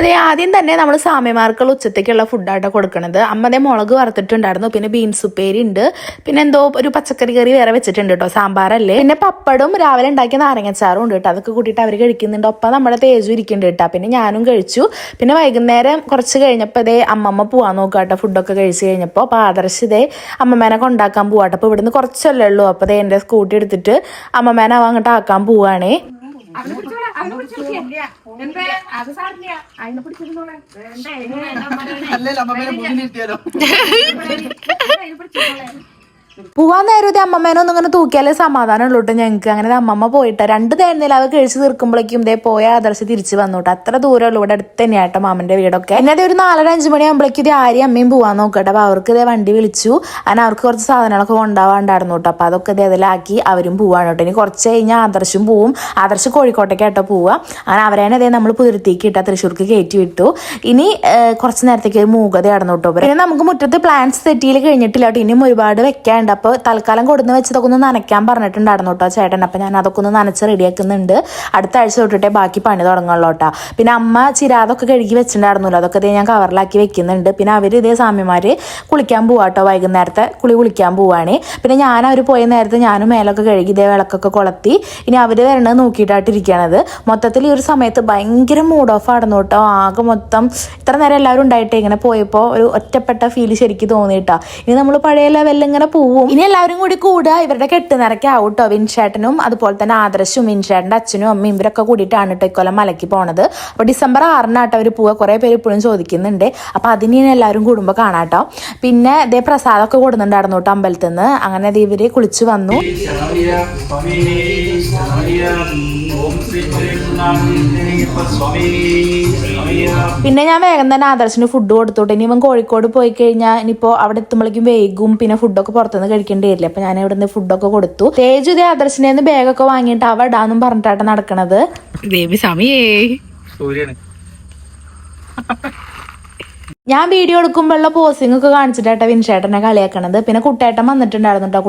അതേ ആദ്യം തന്നെ നമ്മൾ സാമ്യമാർക്കുള്ള ഉച്ചത്തേക്കുള്ള ഫുഡായിട്ട് കൊടുക്കണത്. അമ്മതേ മുളക് വറുത്തിട്ടുണ്ടായിരുന്നു, പിന്നെ ബീൻസ് ഉപ്പേരി ഉണ്ട്, പിന്നെ എന്തോ ഒരു പച്ചക്കറി കറി വേറെ വെച്ചിട്ടുണ്ട് കേട്ടോ, സാമ്പാറല്ലേ. പിന്നെ പപ്പടും രാവിലെ ഉണ്ടാക്കിയ നാരങ്ങച്ചാറും ഉണ്ട് കേട്ടോ, അതൊക്കെ കൂട്ടിയിട്ട് അവർ കഴിക്കുന്നുണ്ട്. ഒപ്പം നമ്മുടെ തേജു ഇരിക്കുന്നുണ്ട് കേട്ടോ, പിന്നെ ഞാനും കഴിച്ചു. പിന്നെ വൈകുന്നേരം കുറച്ച് കഴിഞ്ഞപ്പോൾ ഇതേ അമ്മമ്മ പോവാൻ നോക്കുക കേട്ടോ, ഫുഡൊക്കെ കഴിച്ച് കഴിഞ്ഞപ്പോൾ. അപ്പോൾ ആദർശ് ഇതേ അമ്മമ്മേനെ കൊണ്ടാക്കാൻ പോവാട്ടോ. അപ്പോൾ ഇവിടുന്ന് കുറച്ചല്ലേ ഉള്ളൂ. അപ്പോൾ അതേ എൻ്റെ സ്കൂട്ടി എടുത്തിട്ട് അമ്മമ്മേനെ അങ്ങോട്ട് ആക്കാൻ പോവാണേ. പോവാൻ നേരം അമ്മമ്മേനൊന്നും ഇങ്ങനെ തൂക്കിയാലേ സമാധാനം ഉള്ളൂ കേട്ടോ ഞങ്ങൾക്ക്. അങ്ങനെ അമ്മമ്മ പോയിട്ട് 2 തേരുന്നില്ല അത് കഴിച്ച് തീർക്കുമ്പോഴേക്കും ഇതേ പോയ ആദർശ് തിരിച്ച് വന്നോട്ടെ. അത്ര ദൂരമുള്ളൂ, ഇവിടെ അടുത്ത് തന്നെയാട്ടോ മാമന്റെ വീടൊക്കെ. എന്നെ ഒരു 4-5 മണിയാകുമ്പോഴേക്കും ഇത് ആരെയും അമ്മയും പോവാൻ നോക്കട്ടെ. അപ്പൊ അവർക്ക് ഇതേ വണ്ടി വിളിച്ചു, അങ്ങനെ അവർക്ക് കുറച്ച് സാധനങ്ങളൊക്കെ കൊണ്ടുപോകാണ്ടായിരുന്നു കേട്ടോ. അപ്പൊ അതൊക്കെ ഇതേ അതിലാക്കി അവരും പോവാണ് കേട്ടോ. ഇനി കുറച്ച് കഴിഞ്ഞാൽ ആദർശും പോവും. ആദർശ് കോഴിക്കോട്ടേക്കാട്ടോ പോവുക. അങ്ങനെ അവരേനെ ഇതേ നമ്മൾ പുതിർത്തിക്ക് ഇട്ടാ തൃശ്ശൂർക്ക് കയറ്റി വിട്ടു. ഇനി കുറച്ച് നേരത്തേക്ക് മൂകത നടന്നു കേട്ടോ. പിന്നെ നമുക്ക് മുറ്റത്ത് പ്ലാന്റ്സ് സെറ്റിയിൽ കഴിഞ്ഞിട്ടില്ല കേട്ടോ, ഇനിയും ഒരുപാട് വെക്കാൻ. അപ്പോൾ തൽക്കാലം കൊടുന്ന് വെച്ചതൊക്കെ ഒന്ന് നനയ്ക്കാൻ പറഞ്ഞിട്ടുണ്ടായിരുന്നു കേട്ടോ ചേട്ടൻ. അപ്പം ഞാൻ അതൊക്കെ ഒന്ന് നനച്ച് റെഡിയാക്കുന്നുണ്ട്. അടുത്ത ആഴ്ച തൊട്ടിട്ടേ ബാക്കി പണി തുടങ്ങുള്ളൂ കേട്ടോ. പിന്നെ അമ്മ ചിരാതൊക്കെ കഴുകി വെച്ചിട്ടുണ്ടായിരുന്നല്ലോ, അതൊക്കെ ഇതേ ഞാൻ കവറിലാക്കി വെക്കുന്നുണ്ട്. പിന്നെ അവർ ഇതേ സ്വാമിമാർ കുളിക്കാൻ പോവാട്ടോ, വൈകുന്നേരത്തെ കുളിക്കാൻ പോവാണ്. പിന്നെ ഞാൻ അവർ പോയ നേരത്തെ ഞാനും മേലൊക്കെ കഴുകി ഇതേ വിളക്കൊക്കെ കൊളത്തി. ഇനി അവർ വരണത് നോക്കിയിട്ടായിട്ടിരിക്കുകയാണത്. മൊത്തത്തിൽ ഈ ഒരു സമയത്ത് ഭയങ്കര മൂഡ് ഓഫ് ആയിരുന്നു കേട്ടോ. ആകെ മൊത്തം ഇത്ര നേരം എല്ലാവരും ഉണ്ടായിട്ടേ ഇങ്ങനെ പോയപ്പോൾ ഒരു ഒറ്റപ്പെട്ട ഫീൽ ശരിക്കും തോന്നിയിട്ടാ. ഇനി നമ്മൾ പഴയ ലെവലിൽ ഇങ്ങനെ പോവും. ഇനി എല്ലാവരും കൂടി കൂടുക ഇവരുടെ കെട്ടുനിറക്കാവും കേട്ടോ. വിൻഷേട്ടനും അതുപോലെ തന്നെ ആദർശും വിൻഷേട്ടൻ്റെ അച്ഛനും അമ്മയും ഇവരൊക്കെ കൂടിയിട്ടാണ് കേട്ടോ ഇക്കൊല്ലം മലയ്ക്ക് പോണത്. അപ്പോൾ December 6-നാട്ടോ അവർ പോവുക. കുറേ പേര് ഇപ്പോഴും ചോദിക്കുന്നുണ്ട്. അപ്പോൾ അതിന് എല്ലാവരും കൂടുമ്പോൾ കാണാട്ടോ. പിന്നെ ഇതേ പ്രസാദമൊക്കെ കൊടുക്കുന്നുണ്ടായിരുന്നു കേട്ടോ അമ്പലത്തിൽ നിന്ന്. അങ്ങനെ ഇവർ കുളിച്ചു വന്നു. പിന്നെ ഞാൻ വേഗം തന്നെ ആദർശിന് ഫുഡ് കൊടുത്തോട്ടെ. ഇനി ഇവൻ കോഴിക്കോട് പോയി കഴിഞ്ഞാൽ ഇനിയിപ്പോൾ അവിടെ എത്തുമ്പോഴേക്കും വൈകും. പിന്നെ ഫുഡൊക്കെ പുറത്തുനിന്ന് കഴിക്കേണ്ടി വരില്ല. അപ്പൊ ഞാൻ ഇവിടെ നിന്ന് ഫുഡൊക്കെ കൊടുത്തു. തേജു ഇതേ ആദർശിനെ ബാഗൊക്കെ വാങ്ങിയിട്ട് അവ ഇടാന്നും പറഞ്ഞിട്ടാണ് നടക്കണത്. ദേവി സമയേ ഞാൻ വീഡിയോ എടുക്കുമ്പോഴുള്ള പോസിംഗ് ഒക്കെ കാണിച്ചിട്ടാട്ടോ വിൻഷേട്ടനെ കളിയാക്കണത്. പിന്നെ കുട്ടേട്ടൻ വന്നിട്ടുണ്ടായിരുന്നു കേട്ടോ.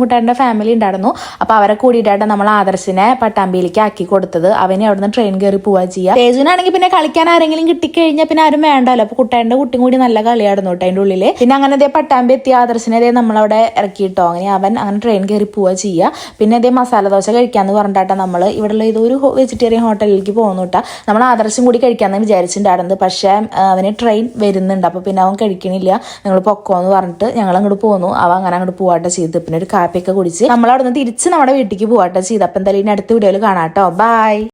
കുട്ടേട്ടൻ്റെ ഫാമിലി ഉണ്ടായിരുന്നു. അപ്പോൾ അവരെ കൂടിയിട്ടാണ് നമ്മൾ ആദർശിനെ പട്ടാമ്പിയിലേക്ക് ആക്കി കൊടുത്തത്. അവനെ അവിടുന്ന് ട്രെയിൻ കയറി പോവുക ചെയ്യുക. തേജുനാണെങ്കിൽ പിന്നെ കളിക്കാൻ ആരെങ്കിലും കിട്ടിക്കഴിഞ്ഞാൽ പിന്നെ ആരും വേണ്ടല്ലോ. അപ്പോൾ കുട്ടേട്ടൻ്റെ കുട്ടിയും കൂടി നല്ല കളിയായിരുന്നു കേട്ടോ അതിൻ്റെ ഉള്ളിൽ. പിന്നെ അങ്ങനെ ഇതേ പട്ടാമ്പി എത്തിയ ആദർശിനെ ഇതേ നമ്മളവിടെ ഇറക്കിയിട്ടോ. അങ്ങനെ അവൻ അങ്ങനെ ട്രെയിൻ കയറി പോവുക ചെയ്യുക. പിന്നെ ഇതേ മസാല ദോശ കഴിക്കാമെന്ന് പറഞ്ഞിട്ടാട്ടോ നമ്മൾ ഇവിടെയുള്ള ഇതൊരു വെജിറ്റേറിയൻ ഹോട്ടലിലേക്ക് പോകുന്നു കേട്ടോ. നമ്മൾ ആദർശം കൂടി കഴിക്കാമെന്ന് വിചാരിച്ചിട്ടുണ്ടായിരുന്നത്. പക്ഷേ അവന് ട്രെയിൻ വരുന്നുണ്ട്. അപ്പോൾ പിന്നെ അവൻ കഴിക്കണില്ല, നിങ്ങൾ പൊക്കോന്ന് പറഞ്ഞിട്ട് ഞങ്ങൾ അങ്ങോട്ട് പോന്നു. അവൻ അങ്ങനെ അങ്ങോട്ട് പോവാട്ടോ ചെയ്ത്. പിന്നെ ഒരു കാപ്പിയൊക്കെ കുടിച്ച് നമ്മളവിടെ നിന്ന് തിരിച്ച് നമ്മുടെ വീട്ടിലേക്ക് പോവാട്ടോ ചെയ്ത്. അപ്പം എന്തായാലും ഇനി അടുത്ത വീഡിയോയിൽ കാണാം കേട്ടോ. ബൈ.